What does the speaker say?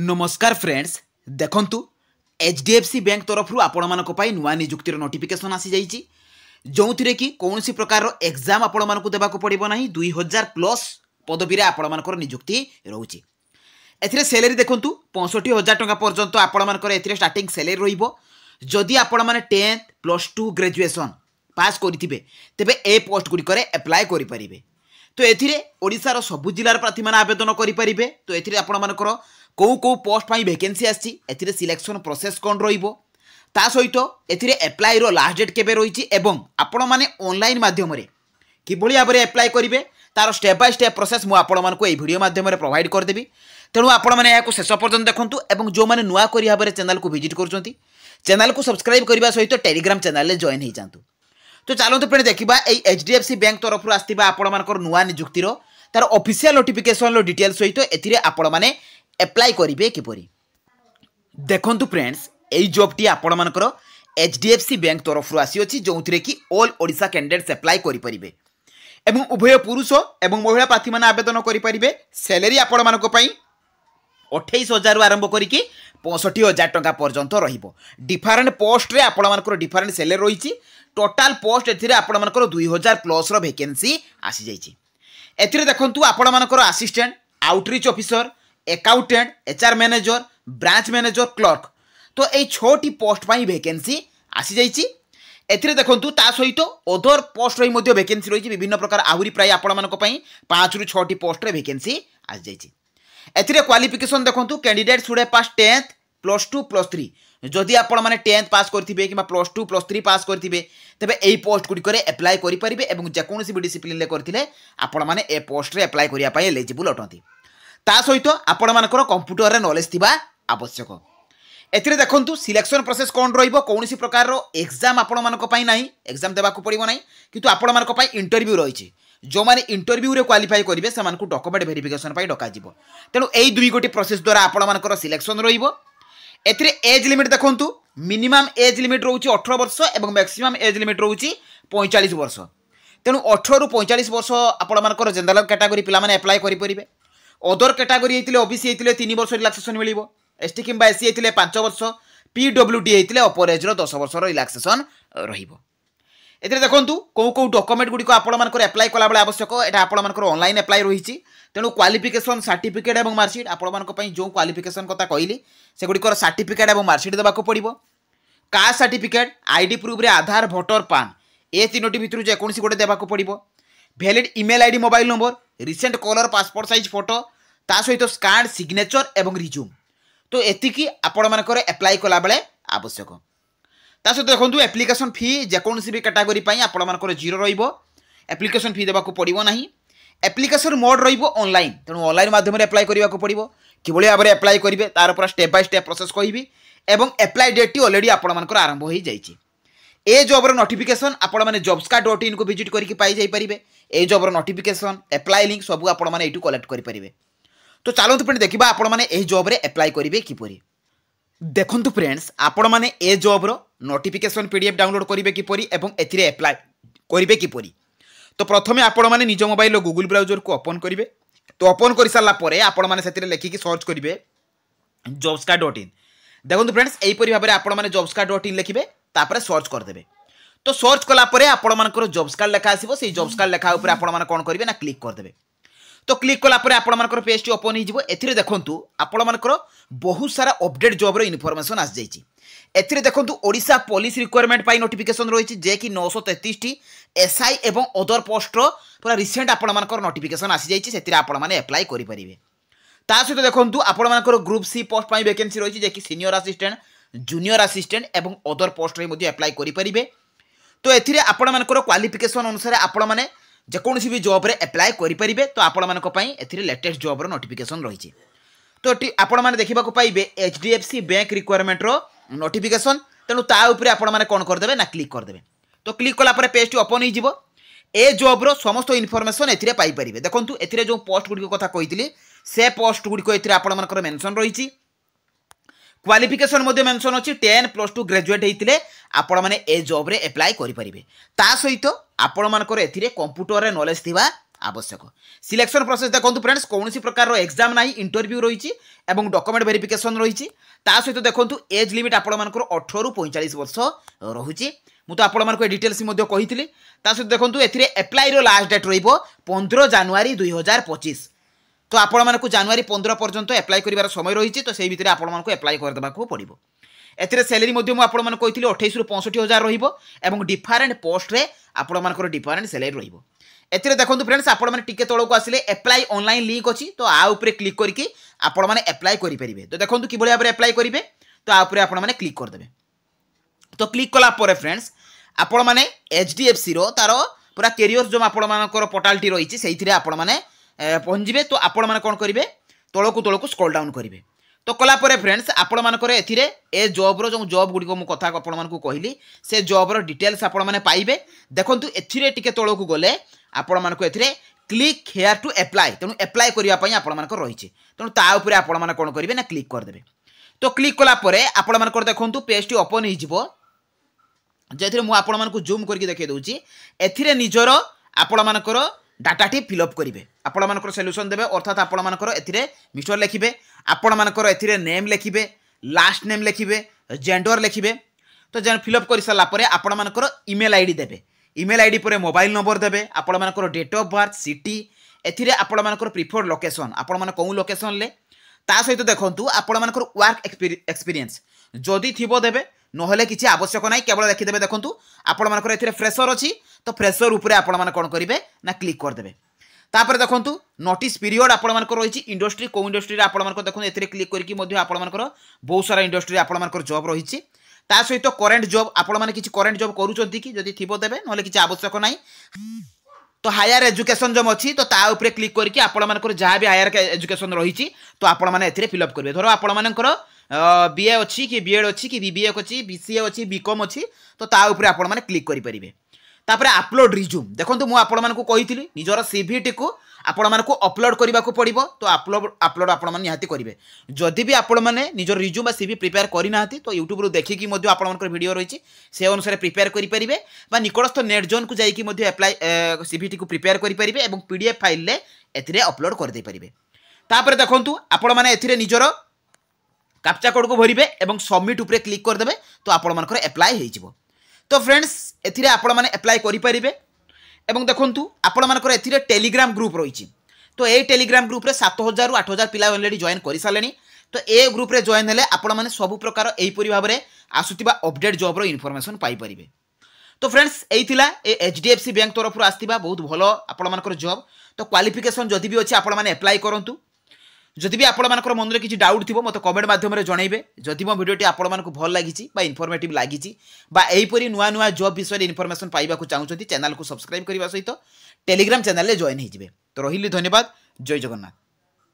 नमस्कार फ्रेंड्स देखंतु HDFC bank तरफ आपण मानक पई नुआ नियुक्तिर नोटिफिकेशन आसी जाईची जोंथिरे कि कोनोसी प्रकार एग्जाम आपण मानक देबाको पड़िबो नाही 2000 प्लस पदवी रे आपण मानकर नियुक्ति रहउची। एथिरे सैलरी देखंतु 65000 टका पर्यंत आपण मानकर एथिरे स्टार्टिंग सैलरी रहिबो। जदि आपण माने 10th +2 ग्रेजुएशन पास करिथिबे तेबे ए पोस्ट गुडी करे अप्लाई करि परिबे। तो एथिरे ओडिसा रो सब जिल्लार प्रार्थी माने आवेदन करि परिबे। तो एथिरे आपण मानकर को पोस्ट पाई वैकेंसी आछि एथिरे सिलेक्शन प्रोसेस कोन रहिबो ता सहित एथिरे अप्लाई रो लास्ट डेट केबे रहिछि एवं आपण माने ऑनलाइन माध्यम रे किभଳି भाबरे अप्लाई करिवे तार स्टेप बाय स्टेप प्रोसेस मु आपण मानको ए वीडियो माध्यम रे प्रोवाइड कर देबी। तेणु आपण माने याको शेष पर्यंत देखंतु एवं जो माने नुआ करि भाबरे चैनल को विजिट करछंती चैनल को सब्सक्राइब करबा सहित टेलीग्राम चैनल ले जॉइन हे जांतु। तो चलंतु फ्रेंड देखिबा ए एचडीएफसी बैंक तरफ आस्तिबा आपण मानकर नुआ नियुक्तिर तार ऑफिशियल नोटिफिकेशन रो डिटेल सहित एथिरे आपण माने अप्लाई करिवे किपरि देखंतु फ्रेंड्स एई जॉब टी आपण मानकर एचडीएफसी बैंक तरफ आसी अछि जोंथिरे कि ऑल ओडिसा कैंडिडेट्स अप्लाई करि परिबे एवं उभय पुरुष एवं महिला प्रार्थी माने आवेदन करि परिबे। सैलरी आपण मानको पई 28000 आरंभ करिकि 65000 टका पर्यंत रहिबो। डिफरेंट पोस्ट रे आपण मानकर डिफरेंट सैलरी रहिछि। टोटल पोस्ट एथिरे आपण मानकर 2000 प्लस रो वैकेंसी आसी जाइछि। एथिरे देखंतु आपण मानकर assistant outreach officer accountant HR manager branch manager clerk तो ये 6टी पोस्ट पाई वैकेंसी आसी जाइछि। एथिरे देखंतु ता सहित अदर पोस्ट रे मध्ये वैकेंसी रहिछि विभिन्न प्रकार आहुरी प्राय आपण मानको पई 5 रु 6टी पोस्ट रे वैकेंसी आसी जाइछि। एथिरे क्वालिफिकेशन देखंतु कैंडिडेट शुड पास 10th +2 +3 जदि आपण माने 10th पास करथिबे किबा +2 +3 पास करथिबे तबे एई पोस्ट गुडी करे अप्लाई करि परिबे एवं जे कोनोसी भी डिसिप्लिन ले करथिले आपण माने ए पोस्ट रे अप्लाई करिया पई एलिजिबल अटंती। ता सहित आपण मानकर कंप्यूटर रे नॉलेज थिबा आवश्यक। एथिरे देखंतु सिलेक्शन प्रोसेस कोन रहिबो कोनोसी प्रकार रो एग्जाम आपण मानक पई नाही एग्जाम देबाकू पड़िबो नाही किंतु आपण मानक पई इंटरव्यू रहिछि जो माने इंटरव्यू रे क्वालिफाई करिवे से मानकू डॉक्यूमेंट वेरिफिकेशन पई डका जिवो। तेनु एई दुई गोटी प्रोसेस द्वारा आपण मानकर सिलेक्शन रहिबो। एथिरे एज लिमिट देखंतु मिनिमम एज लिमिट रहउछि 18 वर्ष एवं मैक्सिमम एज लिमिट रहउछि 45 वर्ष। तेनु 18 रु 45 वर्ष आपण मानकर जनरल कैटेगरी पिला माने अप्लाई करि परिबे। अदर कैटेगरी हेतिले ओबीसी हेतिले 3 वर्ष रिलैक्सेशन मिलिबो। एसटी किंबा एससी हेतिले 5 वर्ष पीडब्ल्यूडी हेतिले अपर एज रो 10 वर्ष रो रिलैक्सेशन रहिबो। एथिरे देखंतु को डॉक्यूमेंट गुडी को आपण मानकर अप्लाई कला बेले आवश्यक एटा आपण मानकर ऑनलाइन अप्लाई रहिछि। तेनु क्वालिफिकेशन सर्टिफिकेट एवं मार्कशीट आपण मानक पई जो क्वालिफिकेशन कथा कहिली से गुडी को सर्टिफिकेट एवं मार्कशीट देबाको पड़िबो। कास्ट सर्टिफिकेट आईडी प्रूफ रे आधार वोटर पान ए तीनोटी भितरु जे कोनसी गोटे देबाको पड़िबो। Valid email ID mobile number recent colour passport size photo ता सहित स्कैन सिग्नेचर एवं रिज्यूम तो एतिकी आपण मानकर अप्लाई कला बेले आवश्यक। ता सहित देखंतु एप्लिकेशन फी जे कोनसी भी कैटेगरी पई आपण मानकर 0 रहिबो। एप्लिकेशन फी देबाको पड़िबो नाही। एप्लिकेशन मोड रहिबो ऑनलाइन तेणु ऑनलाइन माध्यम रे अप्लाई करिवाको पड़िबो। किभଳି भाबरे अप्लाई करिवे तार ऊपर स्टेप बाय स्टेप प्रोसेस कहिबी एवं अप्लाई डेट टी ऑलरेडी आपण मानकर आरंभ होई जाईची। ए जॉब रो नोटिफिकेशन आपण माने jobscard.in को विजिट करके पाई जाई परिबे। ए जॉब रो नोटिफिकेशन अप्लाई लिंक सब आपण माने एटू कलेक्ट करि परिबे। तो चलंतु फ्रेंड देखिबा आपण माने ए जॉब रे अप्लाई करिवे किपरि। देखंतु फ्रेंड्स आपण माने ए जॉब रो नोटिफिकेशन पीडीएफ डाउनलोड करिवे किपरि एवं एथिरे अप्लाई करिवे किपरि। तो प्रथमे आपण माने निज मोबाइल गूगल ब्राउजर को ओपन करिवे। तो ओपन करि सारला परे आपण माने सेतिरे लेखिकि सर्च करिवे jobscard.in। देखंतु फ्रेंड्स एई परि भाबरे आपण माने jobscard.in लिखिबे तापरे सर्च कर देबे। तो सर्च कला परे आपण मानकर जॉब्सकार्ड लेखा आसीबो। सेई जॉब्सकार्ड लेखा ऊपर आपण माने कोन करिवे ना क्लिक कर देबे। तो क्लिक कला परे आपण मानकर पेज टी ओपन हो जिवो। एथिरे देखंतु आपण मानकर बहुत सारा अपडेट जॉब रो इन्फॉर्मेशन आस जाईची। एथिरे देखंतु ओडिसा पुलिस रिक्वायरमेंट पाई नोटिफिकेशन रहिची जे कि 933 टी एसआई एवं अदर पोस्ट रो पूरा रिसेंट आपण मानकर नोटिफिकेशन आसी जाईची सेतिरे आपण माने अप्लाई करि परिबे। ता सहित देखंतु आपण मानकर ग्रुप सी पोस्ट पाई वैकेंसी रहिची जे कि सीनियर असिस्टेंट जूनियर असिस्टेंट एवं अदर पोस्ट रे मध्ये अप्लाई करि परिबे। तो एथिरे आपण मानकर क्वालिफिकेशन अनुसार आपण माने जे कोनसी भी जॉब रे अप्लाई करि परिबे। तो आपण मानक पई एथिरे लेटेस्ट जॉब रो नोटिफिकेशन रहिची। तो आपण माने देखिबा को पाइबे एचडीएफसी बैंक रिक्वायरमेंट रो नोटिफिकेशन। तेनु ता ऊपर आपण माने कोन कर देबे ना क्लिक कर देबे। तो क्लिक कला परे पेज टी ओपन हो जिवो। ए जॉब रो समस्त इन्फॉर्मेशन एथिरे पाई परिबे। देखंतु एथिरे जो पोस्ट गुडी को कथा कहितली से पोस्ट गुडी को एथिरे आपण मानकर मेंशन रहिची। क्वालिफिकेशन मध्ये मेंशन अछि 10 +2 ग्रेजुएट हेतिले आपण माने ए जॉब रे अप्लाई करि परिबे। ता सहित आपण मानकर एथिरे कंप्यूटर रे नॉलेज थिबा आवश्यक। सिलेक्शन प्रोसेस देखो फ्रेंड्स कौन प्रकार एग्जाम ना इंटरव्यू रही और डॉक्यूमेंट वेरिफिकेशन रही सहित देखो एज लिमिट आपण 18 रु 45 वर्ष रही मुझे आपको डिटेल्स कही सहित देखो एप्लाई लास्ट डेट रही 15 जनवरी 2025 तो आपको जनवरी 15 पर्यंत एप्लाई कर समय रही तो से भितर आपको एप्लाई करदेवाक पड़ो। एथिरे सैलरी मुझे मुझे कही 28 रु 65,000 रही डिफरेन्ट पोस्ट रे आपंकर डिफरेन्ट सैलरी रही। एथिरे देखो फ्रेंड्स आपने टिके तौक आसिले एप्लाई ऑनलाइन लिंक अच्छी तो आउे क्लिक करके आपने एप्लाई करेंगे। तो देखो कि भाव में एप्लाई करेंगे तो आउे आपने क्लिक करदे। तो क्लिक कलापर फ्रेंड्स आपण मैंने HDFC तार पूरा कैरियर जो आपर पोर्टालटी रही से आपने पहुँचे तो आपण मैंने कौन करेंगे तौक स्क्रॉल डाउन करेंगे। तो कलापर फ्रेंड्स आपणकर ए जॉब्र जो जॉब गुड़िक मुझे कथा आपको कहली से जॉब्र डिटेल्स आपने पाइबे। देखो एथिरे टिके तौक गले आपको क्लिक हेयर टू एप्लाई तेणु एप्लाई करने आपर रही तेणु ताऊपर आपने कौन करेंगे ना क्लिक करदे। तो क्लिक कलापर आपणकर देखो पेजटी ओपन हो जो मुझे जूम करके देखा दूसरी एथिरे निजर आपणकर डाटाटी फिलअप करेंगे आपणकर सल्यूशन देवे अर्थात आपणकर एथिरे मिस्टर लिखिबे आपणकर एथिरे नेम लिखिबे लास्ट नेम लिखिबे जेंडर लिखिबे। तो जेन फिलअप कर सारा पर आपणकर ईमेल आईडी देवे ईमेल आईडी पर मोबाइल नंबर देवे आपणकर डेट ऑफ बर्थ सिटी एथिरे आपणकर प्रिफर्ड लोकेशन आपण माने कौन लोकेशन ले ता सहित देखंतु आपणकर वर्क एक्सपीरियंस जदि थिबो देवे नहले किसी आवश्यक ना केवल देखिदेवे। देखो आपणकर एथिरे फ्रेशर अच्छी तो फ्रेशर उपरे आपण माने कौन करेंगे ना क्लिक करदे। तापर देखो नोटिस पीरियड आपणकर रही इंडस्ट्री कौ इंडस्ट्री आपणकर देखो एथिरे क्लिक करके आपणकर बहुत सारा इंडस्ट्री आपणकर जॉब रही सहित करेन्ट जॉब आपण माने किसी करेन्ट जॉब करूछंती कि जदि थिबो देवे नहले किसी आवश्यक ना। तो हायर एजुकेशन जो अच्छी तो ताऊपर क्लिक करके आपणकर जहाँ भी हायर एजुकेशन रही तो आपण माने एथिरे फिलअप करेंगे। धर आपणकर BA अच्छी कि BEd अच्छी कि BBA अच्छी BCA अच्छी BCom अच्छी तो ताऊपर आपण माने क्लिक करेंगे। तापर अपलोड रिज्यूम देखो मुझे आपको कही निजर सीवीटी को आपण मानक अपलोड करने को पड़ो तो अपलोड आपण निहाती करेंगे। जदि भी आपण मैंने निजर रिज्यूम सीवी प्रिपेयर करना तो यूट्यूब देखिकी आपंकर वीडियो रही से अनुसार प्रिपेयर करेंगे निकटस्थ नेट जोन को जाकि एप्लाई सीवीटी को प्रिपेयर करेंगे और PDF फाइल ए अपलोड करदे पारे। तापर देखो आपण मैंने निजर कैप्चा कोड को भरवे और सबमिट उपरे क्लिक करदे तो आपंकर एप्लाई हो। तो फ्रेंड्स एथिरे आपण माने एप्लाई करि परिबे एवं देखंतु आपण मानकर एथिरे टेलीग्राम ग्रुप रही तो ये टेलीग्राम ग्रुप रे 7,000 रु 8,000 पिला ऑलरेडी जॉइन कर सारे तो ए ग्रुप रे जॉइन हेले आपण माने सब प्रकार एहीपरि भाव में आसुतिबा अपडेट जॉब रो इनफॉरमेशन पाई परिबे। तो फ्रेंड्स एही थिला ए HDFC बैंक तरफ आसतिबा बहुत भलो आपण मानकर जॉब। तो क्वालिफिकेशन जदि भी अछि आपण माने अप्लाई करंतु। जदि भी आपण मानकर मन में किसी डाउट थी मत कमेंट माध्यम जनइबे। जदि मो वीडियोटी आपण मानक भल लगी इनफॉर्मेटिव लगी एहीपरि नुआ नुआ जॉब विषय इनफॉरमेशन पाइबा चाहूँगी चैनल को सब्सक्राइब करने सहित टेलीग्राम चैनल में जॉइन हो। तो रही धन्यवाद। जय जगन्नाथ।